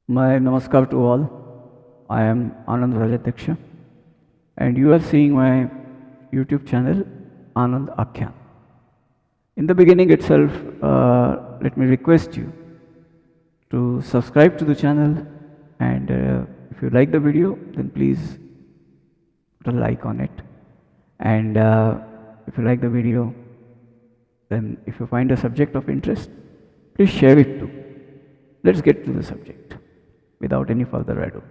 My namaskar to all. I am Anand Rajataksha and you are seeing my YouTube channel Anand Akhyan. In the beginning itself, let me request you to subscribe to the channel and if you like the video then please put a like on it and if you like the video then if you find a subject of interest please share it too. Let's get to the subject without any further ado.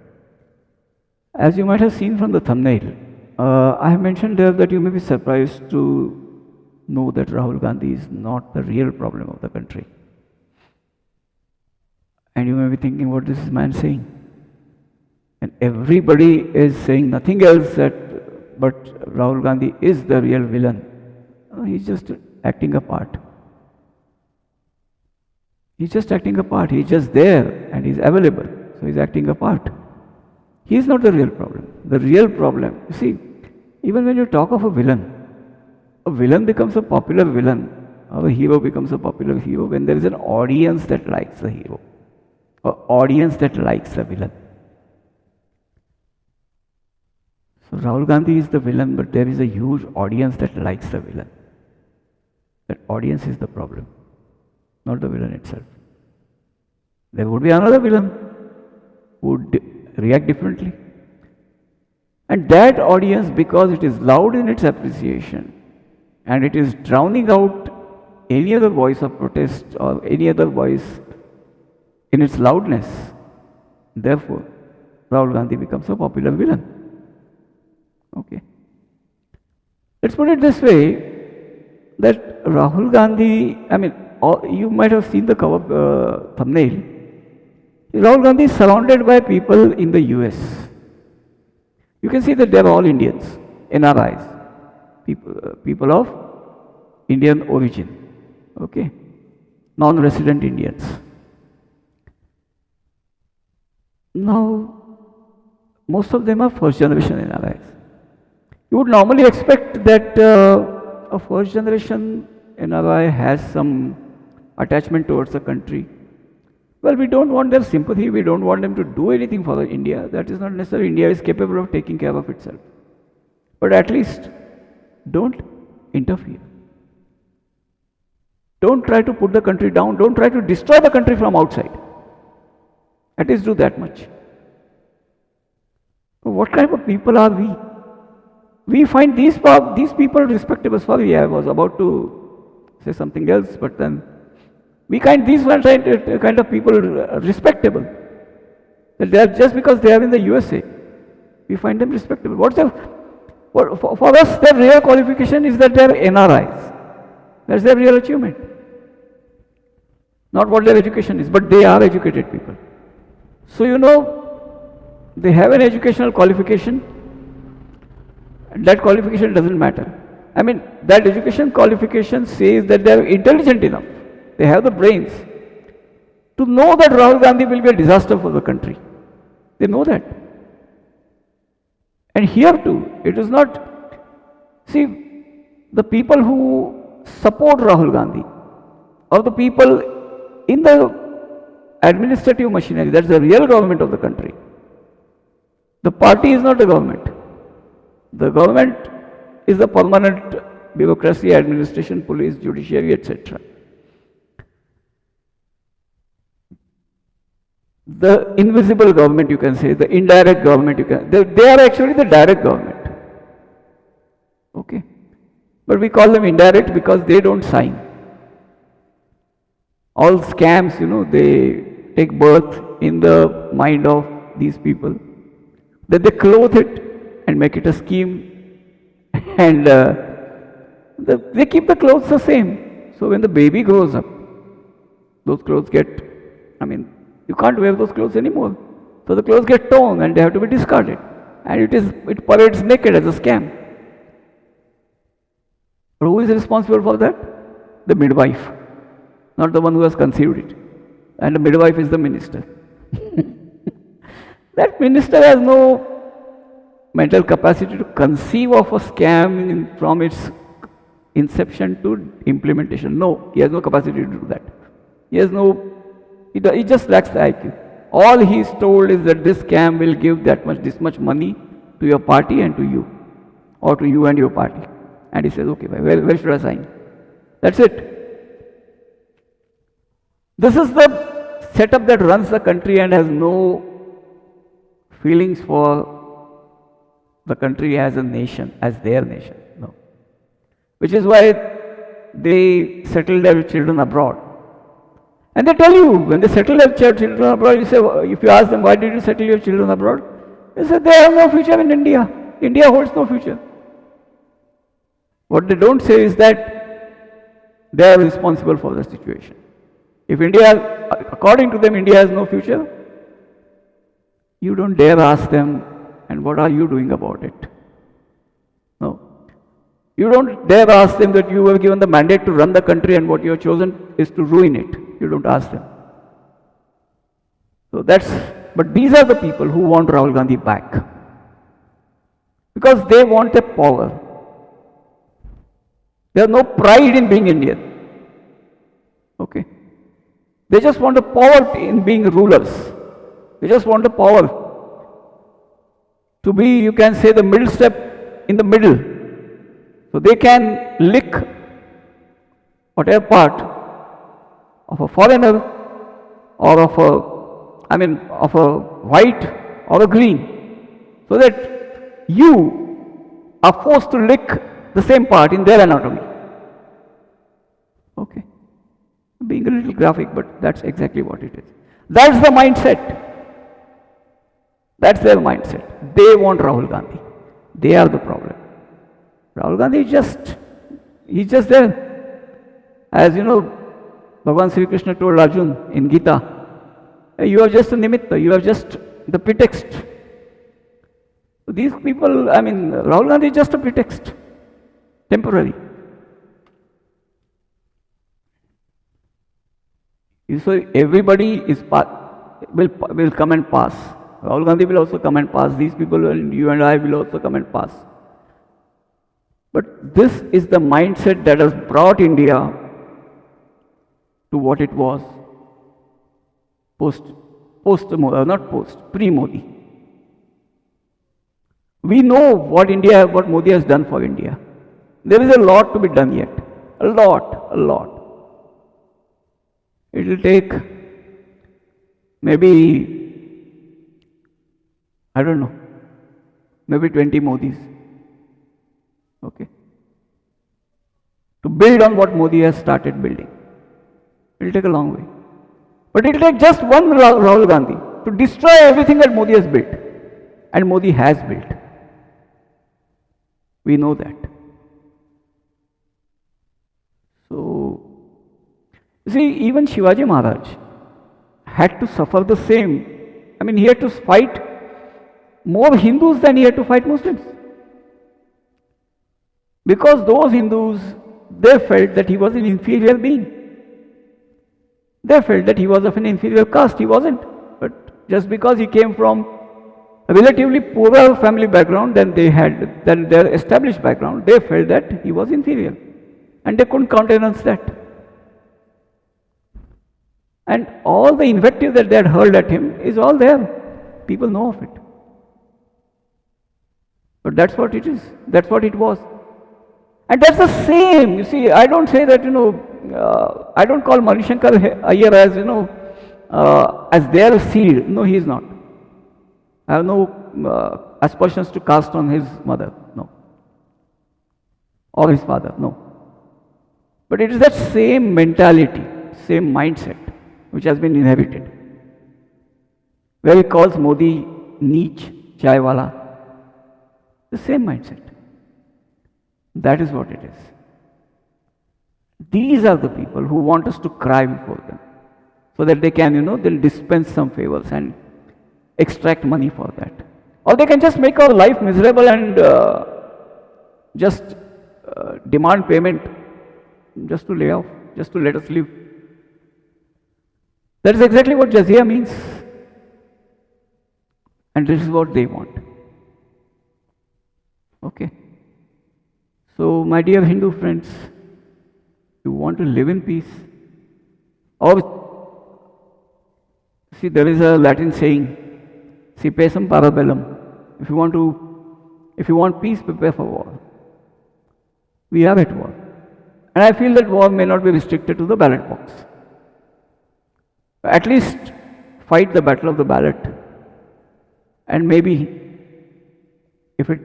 As you might have seen from the thumbnail, I have mentioned there that you may be surprised to know that Rahul Gandhi is not the real problem of the country. And you may be thinking, what is this man saying? And everybody is saying nothing else but Rahul Gandhi is the real villain. He's just acting a part. He's just acting a part. He's just there and he's available. So he's acting a part. He is not the real problem. The real problem, you see, even when you talk of a villain becomes a popular villain, or a hero becomes a popular hero when there is an audience that likes the hero, or audience that likes the villain. So Rahul Gandhi is the villain, but there is a huge audience that likes the villain. That audience is the problem, not the villain itself. There would be another villain who would react differently. And that audience, because it is loud in its appreciation and it is drowning out any other voice of protest or any other voice in its loudness, therefore Rahul Gandhi becomes a popular villain. Okay. Let's put it this way, that Rahul Gandhi, you might have seen the cover thumbnail. Rahul Gandhi is surrounded by people in the US. You can see that they are all Indians, NRIs, people of Indian origin, okay, non-resident Indians. Now, most of them are first generation NRIs. You would normally expect that a first generation NRI has some attachment towards the country. Well, we don't want their sympathy, we don't want them to do anything for India. That is not necessary. India is capable of taking care of itself. But at least don't interfere. Don't try to put the country down, don't try to destroy the country from outside. At least do that much. What kind of people are we? We find these people respectable. Sorry, I was about to say something else, but then we find these kind of people respectable. That they are just because they are in the USA, we find them respectable. For us, their real qualification is that they are NRIs. That's their real achievement. Not what their education is, but they are educated people. So they have an educational qualification, and that qualification doesn't matter. That education qualification says that they are intelligent enough. They have the brains to know that Rahul Gandhi will be a disaster for the country. They know that. And here too, it is not, see, the people who support Rahul Gandhi or the people in the administrative machinery, that's the real government of the country. The party is not the government. The government is the permanent bureaucracy, administration, police, judiciary, etc. The invisible government, you can say, the indirect government, they are actually the direct government. Okay. But we call them indirect because they don't sign. All scams, they take birth in the mind of these people. Then they clothe it and make it a scheme. And they keep the clothes the same. So when the baby grows up, those clothes get, you can't wear those clothes anymore. So the clothes get torn and they have to be discarded. And it parades naked as a scam. But who is responsible for that? The midwife, not the one who has conceived it. And the midwife is the minister. That minister has no mental capacity to conceive of a scam from its inception to implementation. No, he has no capacity to do that. He just lacks the IQ. all he is told is that this scam will give this much money to your party and to you, or to you and your party. And he says, okay, where should I sign? That's it. This is the setup that runs the country and has no feelings for the country as a nation, as their nation. No. Which is why they settle their children abroad. And they tell you, when they settle their children abroad, you say, if you ask them, why did you settle your children abroad? They say, they have no future in India. India holds no future. What they don't say is that they are responsible for the situation. If India, according to them, India has no future, you don't dare ask them, and what are you doing about it? No. You don't dare ask them that you were given the mandate to run the country and what you have chosen is to ruin it. You don't ask them. So but these are the people who want Rahul Gandhi back. Because they want the power. They have no pride in being Indian. Okay. They just want the power in being rulers. They just want the power to be, you can say, the middle step in the middle. So they can lick whatever part of a foreigner or of a white or a green, so that you are forced to lick the same part in their anatomy. Okay. Being a little graphic, but that's exactly what it is. That's the mindset. That's their mindset. They want Rahul Gandhi. They are the problem. Rahul Gandhi he's just there. As you know, Bhagavan Sri Krishna told Arjun in Gita, you are just a nimitta, you are just the pretext. So these people, Rahul Gandhi is just a pretext, temporary. So everybody will come and pass. Rahul Gandhi will also come and pass. These people, you and I, will also come and pass. But this is the mindset that has brought India to what it was pre-Modi. We know what Modi has done for India. There is a lot to be done yet. A lot. It will take maybe, I don't know, maybe 20 Modis. Okay. To build on what Modi has started building. It will take a long way. But it will take just one Rahul Gandhi to destroy everything that Modi has built. And Modi has built. We know that. So, you see, even Shivaji Maharaj had to suffer the same. He had to fight more Hindus than he had to fight Muslims. Because those Hindus, they felt that he was an inferior being. They felt that he was of an inferior caste. He wasn't. But just because he came from a relatively poorer family background than their established background, they felt that he was inferior. And they couldn't countenance that. And all the invective that they had hurled at him is all there. People know of it. But that's what it is. That's what it was. And that's the same. You see, I don't say that, I don't call Manishankar Iyer as their seed. No, he is not. I have no aspersions to cast on his mother. No. Or his father. No. But it is that same mentality, same mindset, which has been inherited. Where he calls Modi Neech, Chaiwala. The same mindset. That is what it is. These are the people who want us to cry before them. So that they can, they'll dispense some favors and extract money for that. Or they can just make our life miserable and just demand payment just to lay off, just to let us live. That is exactly what Jazia means. And this is what they want. Okay. So, my dear Hindu friends, you want to live in peace? Or, see, there is a Latin saying, "Si pacem para bellum." If you want peace, prepare for war. We are at war. And I feel that war may not be restricted to the ballot box. At least fight the battle of the ballot. And maybe if it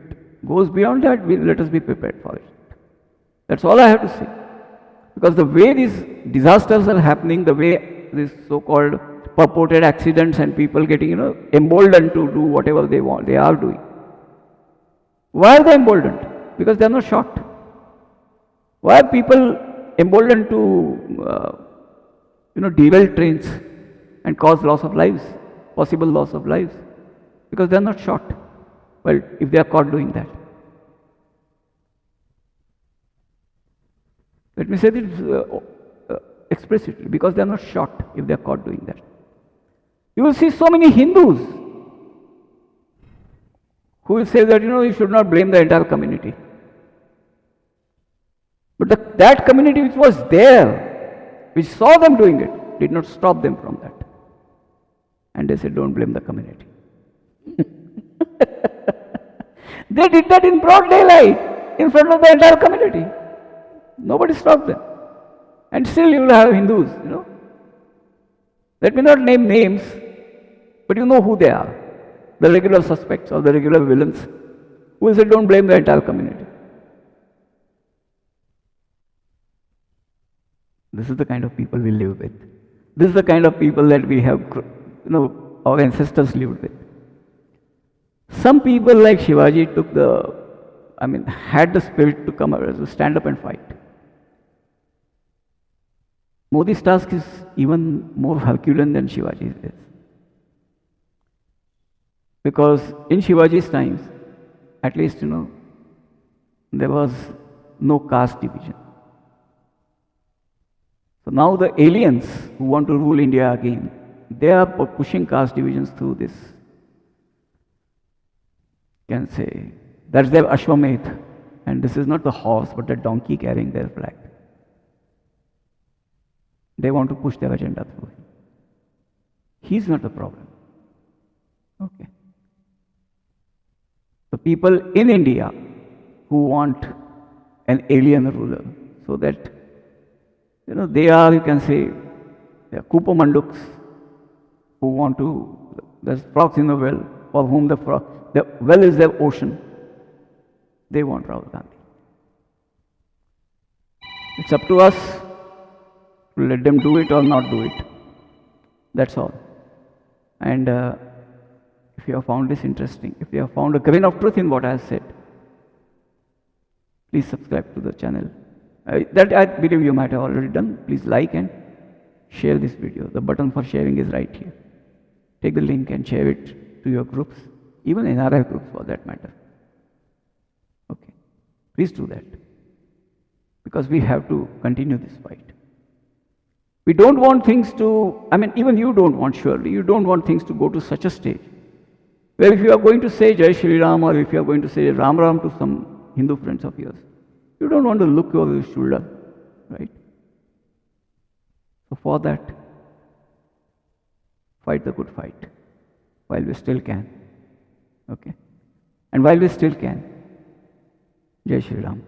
goes beyond that, let us be prepared for it. That's all I have to say. Because the way these disasters are happening, the way these so-called purported accidents and people getting, emboldened to do whatever they want, they are doing. Why are they emboldened? Because they are not shocked. Why are people emboldened to, derail trains and cause loss of lives, possible loss of lives? Because they are not shot. Well, if they are caught doing that. Let me say this explicitly, because they are not shot if they are caught doing that. You will see so many Hindus who will say that, you should not blame the entire community. But that community which was there, which saw them doing it, did not stop them from that. And they said, don't blame the community. They did that in broad daylight, in front of the entire community. Nobody stopped them. And still you will have Hindus, Let me not name names, but you know who they are. The regular suspects or the regular villains who will say, don't blame the entire community. This is the kind of people we live with. This is the kind of people that we have, our ancestors lived with. Some people like Shivaji had the spirit to come out, to stand up and fight. Modi's task is even more Herculean than Shivaji's is. Because in Shivaji's times, at least, there was no caste division. So now the aliens who want to rule India again, they are pushing caste divisions through this. You can say, that's their Ashwamedh. And this is not the horse, but the donkey carrying their flag. They want to push their agenda through him. He's not the problem. Okay. The people in India who want an alien ruler, so that, they are, you can say, they are Kupa Manduks who want to, there's frogs in the well, for whom the well is their ocean. They want Rahul Gandhi. It's up to us to let them do it or not do it. That's all. And if you have found this interesting, if you have found a grain of truth in what I have said, please subscribe to the channel. That I believe you might have already done. Please like and share this video. The button for sharing is right here. Take the link and share it to your groups, even NRI groups for that matter. Okay. Please do that. Because we have to continue this fight. We don't want things to, even you don't want, surely, you don't want things to go to such a stage where if you are going to say Jai Shri Ram or if you are going to say Ram Ram to some Hindu friends of yours, you don't want to look over your shoulder, right? So for that, fight the good fight while we still can. Okay? And while we still can, Jai Shri Ram.